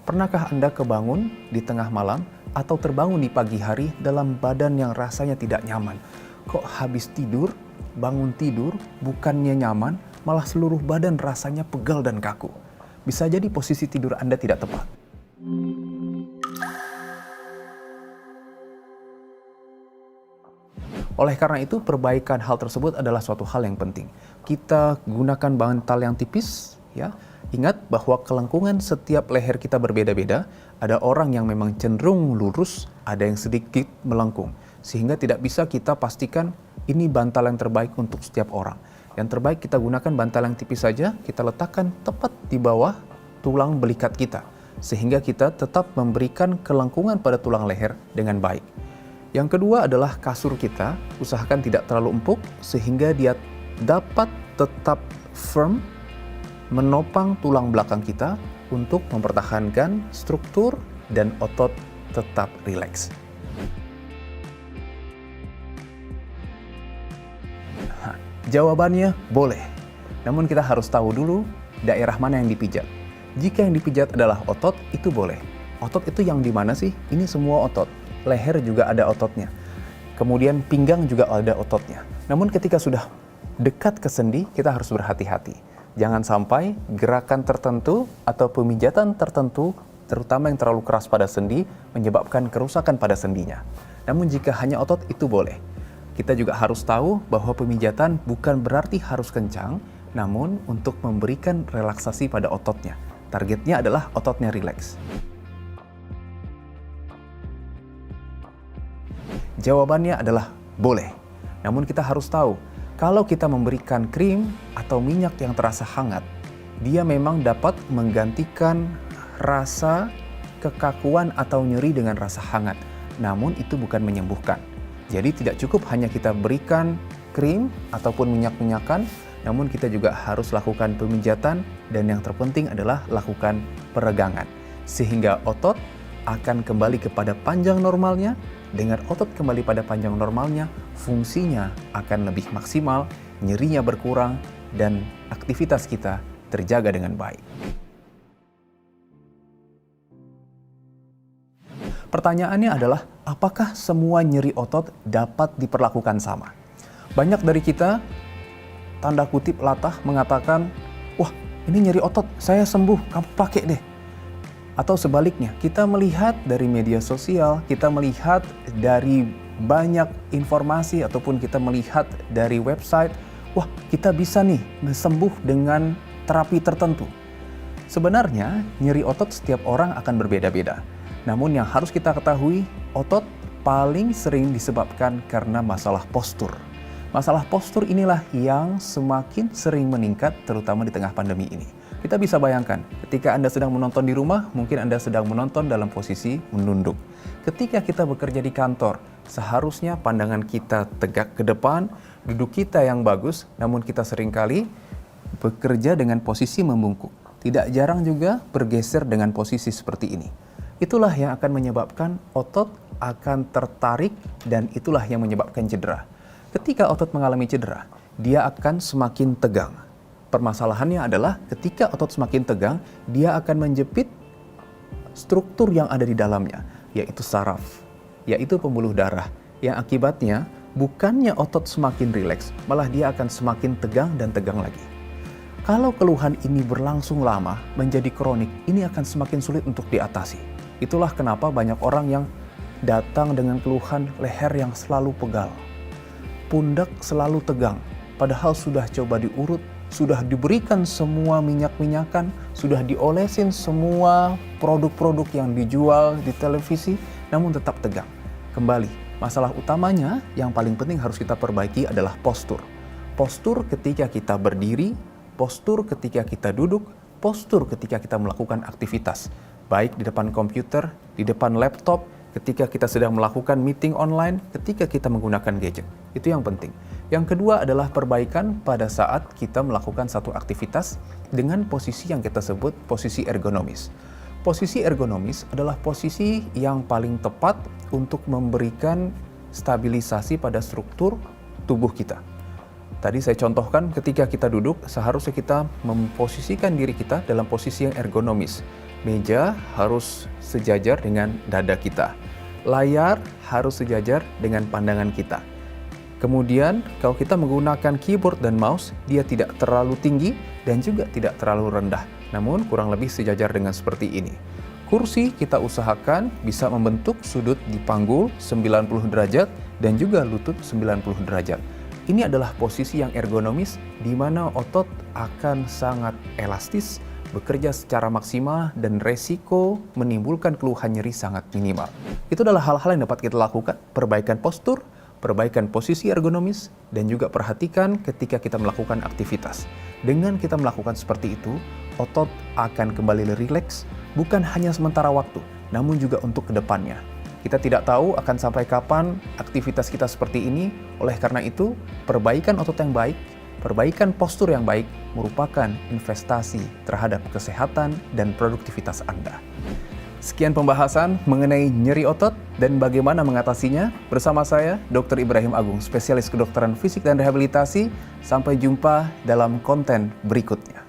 Pernahkah Anda kebangun di tengah malam atau terbangun di pagi hari dalam badan yang rasanya tidak nyaman? Kok habis tidur, bangun tidur, bukannya nyaman, malah seluruh badan rasanya pegal dan kaku. Bisa jadi posisi tidur Anda tidak tepat. Oleh karena itu, perbaikan hal tersebut adalah suatu hal yang penting. Kita gunakan bantal yang tipis, ya. Ingat bahwa kelengkungan setiap leher kita berbeda-beda. Ada orang yang memang cenderung lurus, ada yang sedikit melengkung. Sehingga tidak bisa kita pastikan ini bantal yang terbaik untuk setiap orang. Yang terbaik kita gunakan bantal yang tipis saja, kita letakkan tepat di bawah tulang belikat kita. Sehingga kita tetap memberikan kelengkungan pada tulang leher dengan baik. Yang kedua adalah kasur kita, usahakan tidak terlalu empuk sehingga dia dapat tetap firm menopang tulang belakang kita untuk mempertahankan struktur dan otot tetap rileks. Jawabannya boleh, namun kita harus tahu dulu daerah mana yang dipijat. Jika yang dipijat adalah otot, itu boleh. Otot itu yang di mana sih? Ini semua otot. Leher juga ada ototnya. Kemudian pinggang juga ada ototnya. Namun ketika sudah dekat ke sendi, kita harus berhati-hati. Jangan sampai gerakan tertentu atau pemijatan tertentu, terutama yang terlalu keras pada sendi, menyebabkan kerusakan pada sendinya. Namun jika hanya otot, itu boleh. Kita juga harus tahu bahwa pemijatan bukan berarti harus kencang, namun untuk memberikan relaksasi pada ototnya. Targetnya adalah ototnya rileks. Jawabannya adalah boleh. Namun kita harus tahu, kalau kita memberikan krim atau minyak yang terasa hangat, dia memang dapat menggantikan rasa kekakuan atau nyeri dengan rasa hangat. Namun itu bukan menyembuhkan. Jadi tidak cukup hanya kita berikan krim ataupun minyak-minyakan, namun kita juga harus lakukan pemijatan dan yang terpenting adalah lakukan peregangan. Sehingga otot akan kembali kepada panjang normalnya. Dengan otot kembali pada panjang normalnya, fungsinya akan lebih maksimal, nyerinya berkurang, dan aktivitas kita terjaga dengan baik. Pertanyaannya adalah, apakah semua nyeri otot dapat diperlakukan sama? Banyak dari kita, tanda kutip latah, mengatakan, wah ini nyeri otot, saya sembuh, kamu pakai deh. Atau sebaliknya, kita melihat dari media sosial, kita melihat dari banyak informasi ataupun kita melihat dari website, wah kita bisa nih sembuh dengan terapi tertentu. Sebenarnya nyeri otot setiap orang akan berbeda-beda. Namun yang harus kita ketahui, otot paling sering disebabkan karena masalah postur. Masalah postur inilah yang semakin sering meningkat terutama di tengah pandemi ini. Kita bisa bayangkan, ketika Anda sedang menonton di rumah, mungkin Anda sedang menonton dalam posisi menunduk. Ketika kita bekerja di kantor, seharusnya pandangan kita tegak ke depan, duduk kita yang bagus, namun kita seringkali bekerja dengan posisi membungkuk. Tidak jarang juga bergeser dengan posisi seperti ini. Itulah yang akan menyebabkan otot akan tertarik dan itulah yang menyebabkan cedera. Ketika otot mengalami cedera, dia akan semakin tegang. Permasalahannya adalah ketika otot semakin tegang, dia akan menjepit struktur yang ada di dalamnya, yaitu saraf, yaitu pembuluh darah, yang akibatnya bukannya otot semakin rileks, malah dia akan semakin tegang dan tegang lagi. Kalau keluhan ini berlangsung lama, menjadi kronik, ini akan semakin sulit untuk diatasi. Itulah kenapa banyak orang yang datang dengan keluhan leher yang selalu pegal, pundak selalu tegang, padahal sudah coba diurut, sudah diberikan semua minyak-minyakan, sudah diolesin semua produk-produk yang dijual di televisi, namun tetap tegang. Kembali, masalah utamanya yang paling penting harus kita perbaiki adalah postur. Postur ketika kita berdiri, postur ketika kita duduk, postur ketika kita melakukan aktivitas, baik di depan komputer, di depan laptop, ketika kita sedang melakukan meeting online, ketika kita menggunakan gadget. Itu yang penting. Yang kedua adalah perbaikan pada saat kita melakukan satu aktivitas dengan posisi yang kita sebut posisi ergonomis. Posisi ergonomis adalah posisi yang paling tepat untuk memberikan stabilisasi pada struktur tubuh kita. Tadi saya contohkan ketika kita duduk, seharusnya kita memposisikan diri kita dalam posisi yang ergonomis. Meja harus sejajar dengan dada kita. Layar harus sejajar dengan pandangan kita. Kemudian, kalau kita menggunakan keyboard dan mouse, dia tidak terlalu tinggi dan juga tidak terlalu rendah. Namun, kurang lebih sejajar dengan seperti ini. Kursi kita usahakan bisa membentuk sudut di panggul 90 derajat dan juga lutut 90 derajat. Ini adalah posisi yang ergonomis di mana otot akan sangat elastis, bekerja secara maksimal, dan resiko menimbulkan keluhan nyeri sangat minimal. Itu adalah hal-hal yang dapat kita lakukan, perbaikan postur, perbaikan posisi ergonomis, dan juga perhatikan ketika kita melakukan aktivitas. Dengan kita melakukan seperti itu, otot akan kembali rileks, bukan hanya sementara waktu, namun juga untuk kedepannya. Kita tidak tahu akan sampai kapan aktivitas kita seperti ini, oleh karena itu, perbaikan otot yang baik, perbaikan postur yang baik merupakan investasi terhadap kesehatan dan produktivitas Anda. Sekian pembahasan mengenai nyeri otot dan bagaimana mengatasinya bersama saya, Dr. Ibrahim Agung, spesialis kedokteran fisik dan rehabilitasi. Sampai jumpa dalam konten berikutnya.